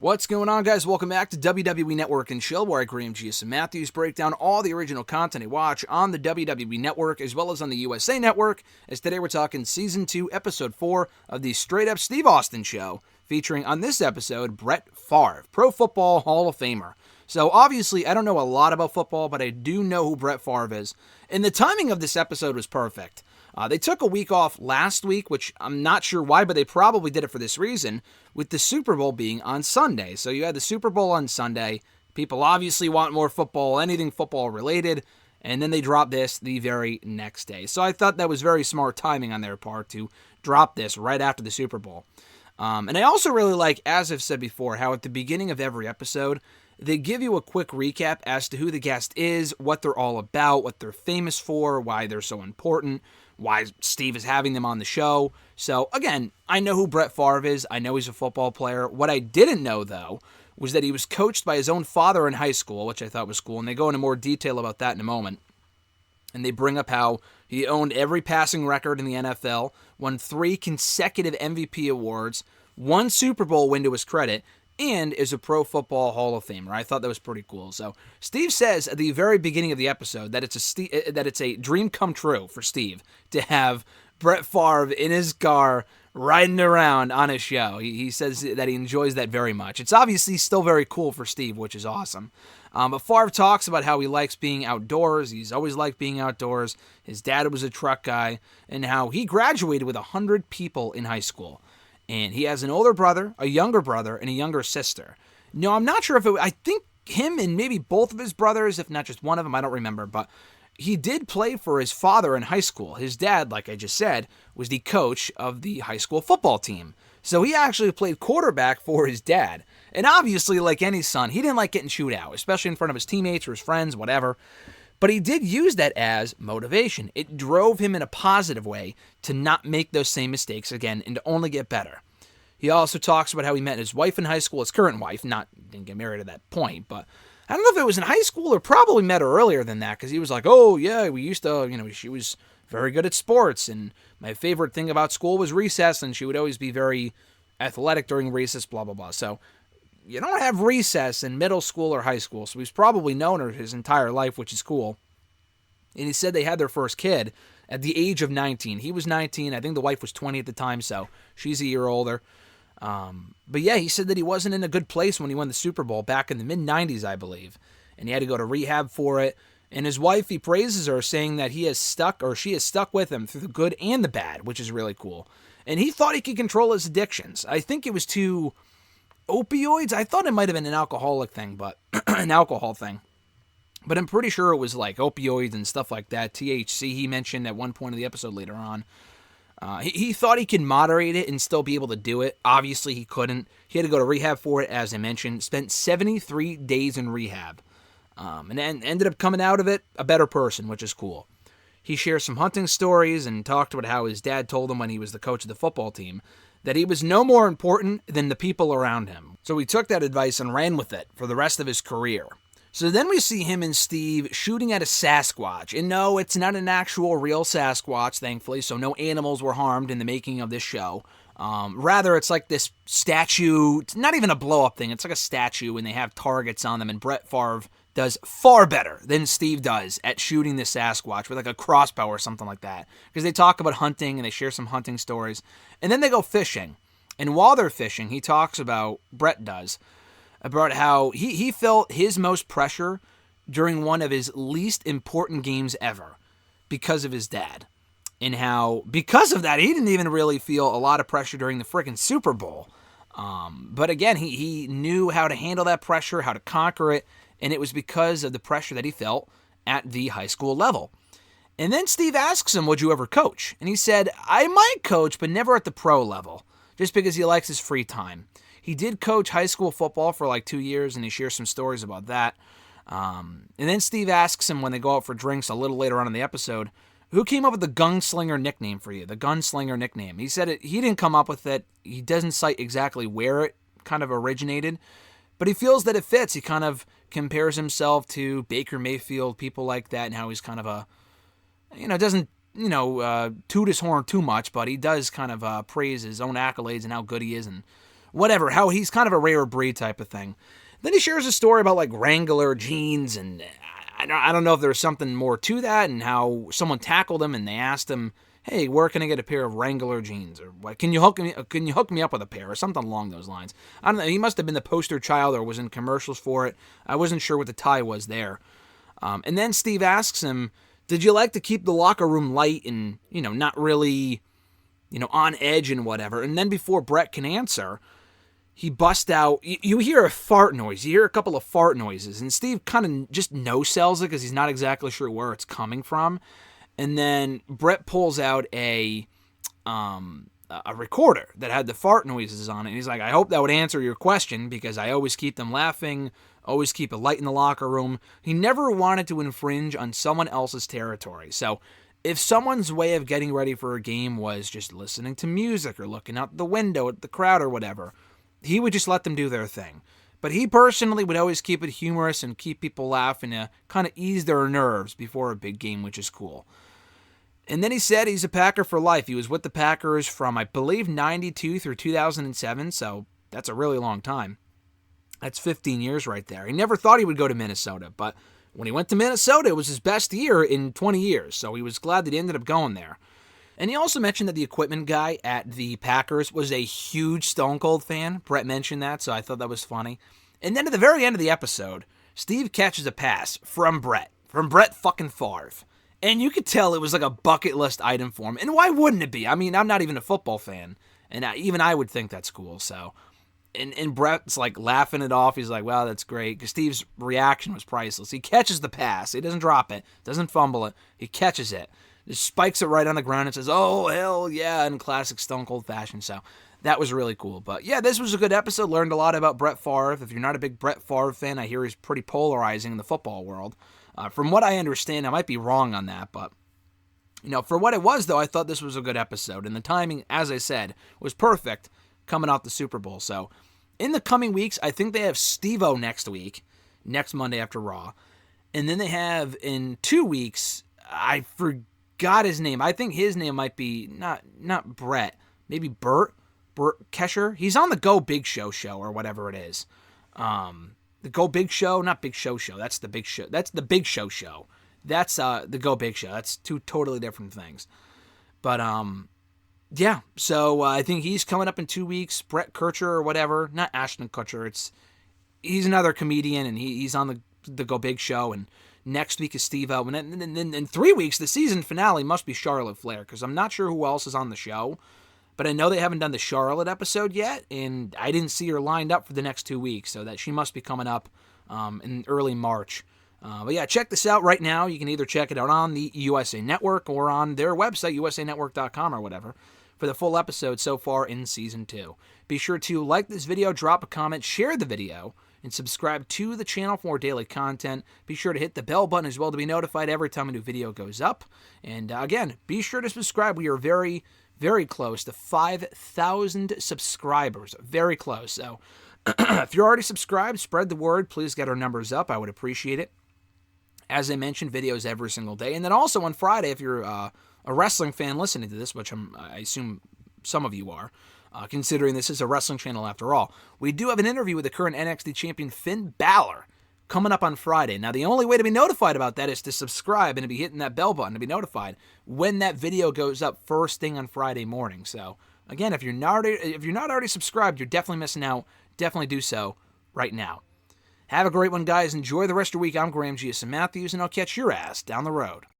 What's going on, guys? Welcome back to WWE Network and Chill, where I, Graham G.S. and Matthews, break down all the original content I watch on the WWE Network as well as on the USA Network, as today we're talking Season 2, Episode 4 of the Straight Up Steve Austin Show, featuring on this episode, Brett Favre, Pro Football Hall of Famer. So obviously, I don't know a lot about football, but I do know who Brett Favre is, and the timing of this episode was perfect. They took a week off last week, which I'm not sure why, but they probably did it for this reason, with the Super Bowl being on Sunday. So you had the Super Bowl on Sunday. People obviously want more football, anything football related, and then they drop this the very next day. So I thought that was very smart timing on their part to drop this right after the Super Bowl. And I also really like, as I've said before, how at the beginning of every episode, they give you a quick recap as to who the guest is, what they're all about, what they're famous for, why they're so important, why Steve is having them on the show. So, again, I know who Brett Favre is. I know he's a football player. What I didn't know, though, was that he was coached by his own father in high school, which I thought was cool, and they go into more detail about that in a moment. And they bring up how he owned every passing record in the NFL, won 3 consecutive MVP awards, 1 Super Bowl win to his credit, and is a Pro Football Hall of Famer. I thought that was pretty cool. So Steve says at the very beginning of the episode that it's a dream come true for Steve to have Brett Favre in his car riding around on his show. He says that he enjoys that very much. It's obviously still very cool for Steve, which is awesome. But Favre talks about how he likes being outdoors. He's always liked being outdoors. His dad was a truck guy, and how he graduated with 100 people in high school. And he has an older brother, a younger brother, and a younger sister. No, I'm not sure if I think him and maybe both of his brothers, if not just one of them, I don't remember. But he did play for his father in high school. His dad, like I just said, was the coach of the high school football team. So he actually played quarterback for his dad. And obviously, like any son, he didn't like getting chewed out, especially in front of his teammates or his friends, whatever. But he did use that as motivation. It drove him in a positive way to not make those same mistakes again and to only get better. He also talks about how he met his wife in high school, his current wife, didn't get married at that point, but I don't know if it was in high school or probably met her earlier than that, because he was like, oh yeah, we used to, she was very good at sports, and my favorite thing about school was recess, and she would always be very athletic during recess, blah, blah, blah. So you don't have recess in middle school or high school, so he's probably known her his entire life, which is cool. And he said they had their first kid at the age of 19. He was 19. I think the wife was 20 at the time, so she's a year older. But yeah, he said that he wasn't in a good place when he won the Super Bowl back in the mid-90s, I believe. And he had to go to rehab for it. And his wife, he praises her, saying that she has stuck with him through the good and the bad, which is really cool. And he thought he could control his addictions. I think it was to opioids. I thought it might have been an alcoholic thing, but an alcohol thing. But I'm pretty sure it was like opioids and stuff like that. THC, he mentioned at one point of the episode later on. He thought he could moderate it and still be able to do it. Obviously, he couldn't. He had to go to rehab for it, as I mentioned. Spent 73 days in rehab. And then ended up coming out of it a better person, which is cool. He shares some hunting stories and talked about how his dad told him when he was the coach of the football team that he was no more important than the people around him. So he took that advice and ran with it for the rest of his career. So then we see him and Steve shooting at a Sasquatch. And no, it's not an actual real Sasquatch, thankfully, so no animals were harmed in the making of this show. Rather, it's like this statue. It's not even a blow-up thing. It's like a statue, and they have targets on them, and Brett Favre does far better than Steve does at shooting the Sasquatch with like a crossbow or something like that. Because they talk about hunting, and they share some hunting stories. And then they go fishing. And while they're fishing, he talks about, Brett does, about how he felt his most pressure during one of his least important games ever because of his dad. And how, because of that, he didn't even really feel a lot of pressure during the freaking Super Bowl. But again, he knew how to handle that pressure, how to conquer it, and it was because of the pressure that he felt at the high school level. And then Steve asks him, would you ever coach? And he said, I might coach, but never at the pro level, just because he likes his free time. He did coach high school football for like 2 years, and he shares some stories about that. And then Steve asks him when they go out for drinks a little later on in the episode, who came up with the gunslinger nickname for you? The gunslinger nickname. He said he didn't come up with it. He doesn't cite exactly where it kind of originated, but he feels that it fits. He kind of compares himself to Baker Mayfield, people like that, and how he's kind of doesn't toot his horn too much, but he does kind of praise his own accolades and how good he is and whatever, how he's kind of a rare breed type of thing. Then he shares a story about like Wrangler jeans, and I don't know if there's something more to that, and how someone tackled him and they asked him, hey, where can I get a pair of Wrangler jeans? Or what? Can you hook me up with a pair? Or something along those lines. I don't know. He must have been the poster child or was in commercials for it. I wasn't sure what the tie was there. And then Steve asks him, did you like to keep the locker room light and, not really, on edge and whatever? And then before Brett can answer, he busts out, you hear a fart noise. You hear a couple of fart noises. And Steve kind of just no-sells it because he's not exactly sure where it's coming from. And then Brett pulls out a recorder that had the fart noises on it. And he's like, I hope that would answer your question because I always keep them laughing, always keep it light in the locker room. He never wanted to infringe on someone else's territory. So if someone's way of getting ready for a game was just listening to music or looking out the window at the crowd or whatever, he would just let them do their thing. But he personally would always keep it humorous and keep people laughing to kind of ease their nerves before a big game, which is cool. And then he said he's a Packer for life. He was with the Packers from, I believe, 92 through 2007, so that's a really long time. That's 15 years right there. He never thought he would go to Minnesota, but when he went to Minnesota, it was his best year in 20 years, so he was glad that he ended up going there. And he also mentioned that the equipment guy at the Packers was a huge Stone Cold fan. Brett mentioned that, so I thought that was funny. And then at the very end of the episode, Steve catches a pass from Brett fucking Favre. And you could tell it was like a bucket list item for him. And why wouldn't it be? I mean, I'm not even a football fan. And even I would think that's cool. So, and Brett's like laughing it off. He's like, wow, that's great. Because Steve's reaction was priceless. He catches the pass. He doesn't drop it. Doesn't fumble it. He catches it. Just spikes it right on the ground and says, oh, hell yeah, in classic Stone Cold fashion. So that was really cool. But yeah, this was a good episode. Learned a lot about Brett Favre. If you're not a big Brett Favre fan, I hear he's pretty polarizing in the football world. From what I understand, I might be wrong on that, but, for what it was, though, I thought this was a good episode. And the timing, as I said, was perfect coming off the Super Bowl. So, in the coming weeks, I think they have Steve-O next week, next Monday after Raw. And then they have, in 2 weeks, I forgot his name. I think his name might be, not Brett, maybe Bert Kesher. He's on the Go Big Show or whatever it is. The Go Big Show, not Big Show. That's the Big Show. That's the Big Show. That's the Go Big Show. That's two totally different things. But yeah. So I think he's coming up in 2 weeks. Brett Kutcher or whatever, not Ashton Kutcher. He's another comedian and he's on the Go Big Show. And next week is Steve-O. And then in 3 weeks, the season finale must be Charlotte Flair because I'm not sure who else is on the show. But I know they haven't done the Charlotte episode yet, and I didn't see her lined up for the next 2 weeks, so that she must be coming up in early March. But yeah, check this out right now. You can either check it out on the USA Network or on their website, usanetwork.com or whatever, for the full episode so far in Season 2. Be sure to like this video, drop a comment, share the video, and subscribe to the channel for more daily content. Be sure to hit the bell button as well to be notified every time a new video goes up. And again, be sure to subscribe. We are very, very close to 5,000 subscribers. Very close. So if you're already subscribed, spread the word. Please get our numbers up. I would appreciate it. As I mentioned, videos every single day. And then also on Friday, if you're a wrestling fan listening to this, which I assume some of you are, considering this is a wrestling channel after all, we do have an interview with the current NXT champion Finn Balor coming up on Friday. Now, the only way to be notified about that is to subscribe and to be hitting that bell button to be notified when that video goes up first thing on Friday morning. So, again, if you're not already subscribed, you're definitely missing out. Definitely do so right now. Have a great one, guys. Enjoy the rest of your week. I'm Graham G.S. Matthews, and I'll catch your ass down the road.